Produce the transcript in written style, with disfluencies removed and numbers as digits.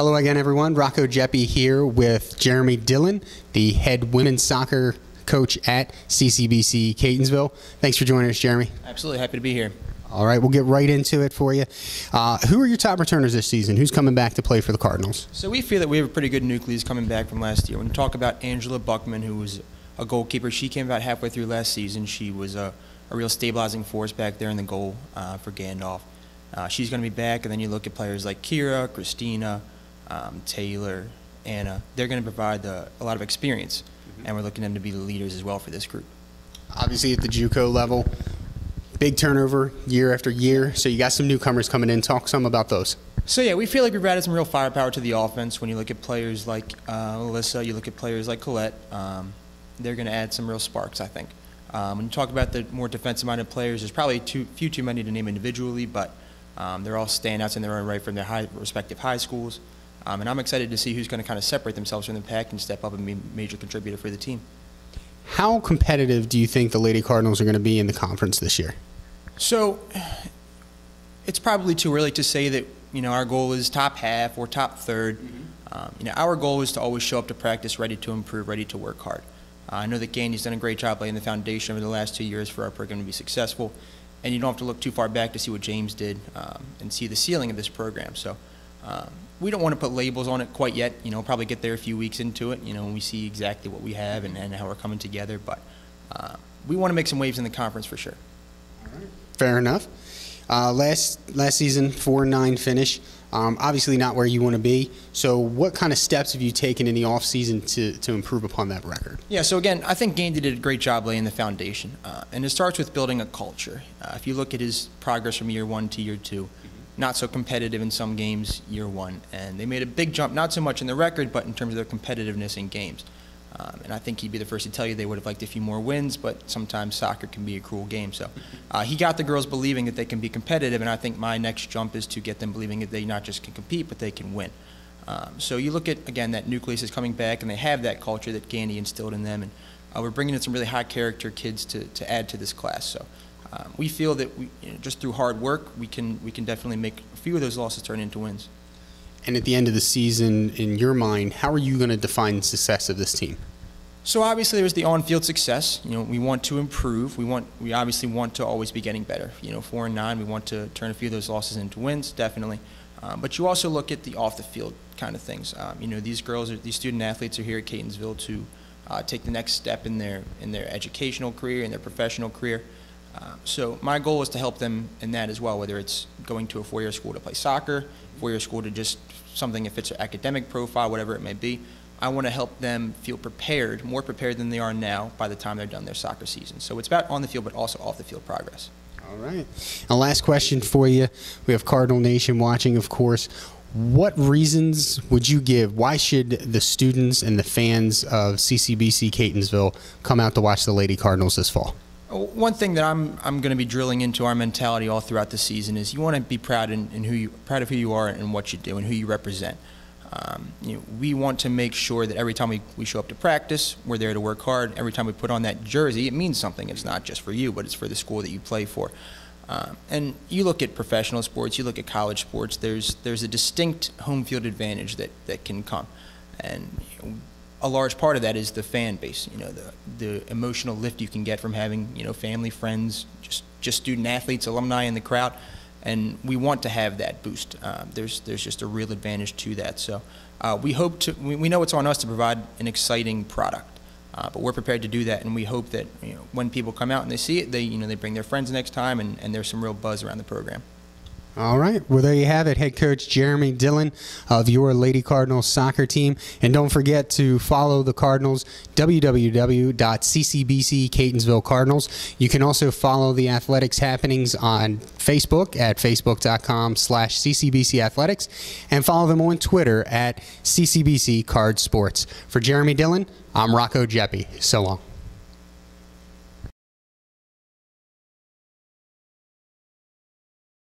Hello again, everyone. Rocco Jeppy here with Jeremy Dillon, the head women's soccer coach at CCBC Catonsville. Thanks for joining us, Jeremy. Absolutely. Happy to be here. All right, we'll get right into it for you. Who are your top returners this season? Who's coming back to play for the Cardinals? So we feel that we have a pretty good nucleus coming back from last year. When you talk about Angela Buckman, who was a goalkeeper, she came about halfway through last season. She was a real stabilizing force back there in the goal for Gandalf. She's going to be back, and then you look at players like Kira, Christina, Taylor, Anna. They're going to provide a lot of experience, and we're looking them to be the leaders as well for this group. Obviously at the JUCO level, big turnover year after year, so you got some newcomers coming in. Talk some about those. So yeah, we feel like we've added some real firepower to the offense. When you look at players like Alyssa, you look at players like Colette, they're going to add some real sparks, I think. When you talk about the more defensive-minded players, there's probably few too many to name individually, but they're all standouts in their own right from their respective high schools. And I'm excited to see who's going to kind of separate themselves from the pack and step up and be a major contributor for the team. How competitive do you think the Lady Cardinals are going to be in the conference this year? So it's probably too early to say that, our goal is top half or top third. Our goal is to always show up to practice ready to improve, ready to work hard. I know that Gandy's done a great job laying the foundation over the last 2 years for our program to be successful, and you don't have to look too far back to see what James did and see the ceiling of this program. So we don't want to put labels on it quite yet. Probably get there a few weeks into it, when we see exactly what we have and how we're coming together. But we want to make some waves in the conference for sure. All right. Fair enough. Last season, 4-9 finish. Obviously not where you want to be. So what kind of steps have you taken in the offseason to improve upon that record? Yeah, so again, I think Gandy did a great job laying the foundation. And it starts with building a culture. If you look at his progress from year 1 to year 2, not so competitive in some games year 1. And they made a big jump, not so much in the record, but in terms of their competitiveness in games. And I think he'd be the first to tell you they would have liked a few more wins, but sometimes soccer can be a cruel game. So he got the girls believing that they can be competitive, and I think my next jump is to get them believing that they not just can compete, but they can win. So you look at, again, that nucleus is coming back, and they have that culture that Gandy instilled in them, and we're bringing in some really high-character kids to add to this class. So we feel that just through hard work, we can definitely make a few of those losses turn into wins. And at the end of the season, in your mind, how are you going to define the success of this team? So obviously there's the on-field success. We want to improve. We obviously want to always be getting better. 4-9, we want to turn a few of those losses into wins, definitely. But you also look at the off-the-field kind of things. These student athletes are here at Catonsville to take the next step in their educational career, in their professional career. So my goal is to help them in that as well, whether it's going to a four-year school to play soccer, four-year school to just something that fits their academic profile, whatever it may be. I want to help them feel prepared, more prepared than they are now by the time they're done their soccer season. So it's about on the field, but also off the field progress. All right. A last question for you. We have Cardinal Nation watching, of course. What reasons would you give? Why should the students and the fans of CCBC Catonsville come out to watch the Lady Cardinals this fall? One thing that I'm going to be drilling into our mentality all throughout the season is you want to be proud proud of who you are and what you do and who you represent. We want to make sure that every time we show up to practice, we're there to work hard. Every time we put on that jersey, it means something. It's not just for you, but it's for the school that you play for. And you look at professional sports, you look at college sports, there's a distinct home field advantage that can come. And a large part of that is the fan base, the emotional lift you can get from having, family, friends, just student athletes, alumni in the crowd. And we want to have that boost. There's just a real advantage to that. So we know it's on us to provide an exciting product, but we're prepared to do that. And we hope that when people come out and they see it, they bring their friends next time, and there's some real buzz around the program. All right. Well, there you have it. Head coach Jeremy Dillon of your Lady Cardinals soccer team. And don't forget to follow the Cardinals, www.ccbc Catonsville Cardinals. You can also follow the athletics happenings on Facebook at facebook.com/CCBC Athletics and follow them on Twitter at CCBC Card Sports. For Jeremy Dillon, I'm Rocco Jeppy. So long.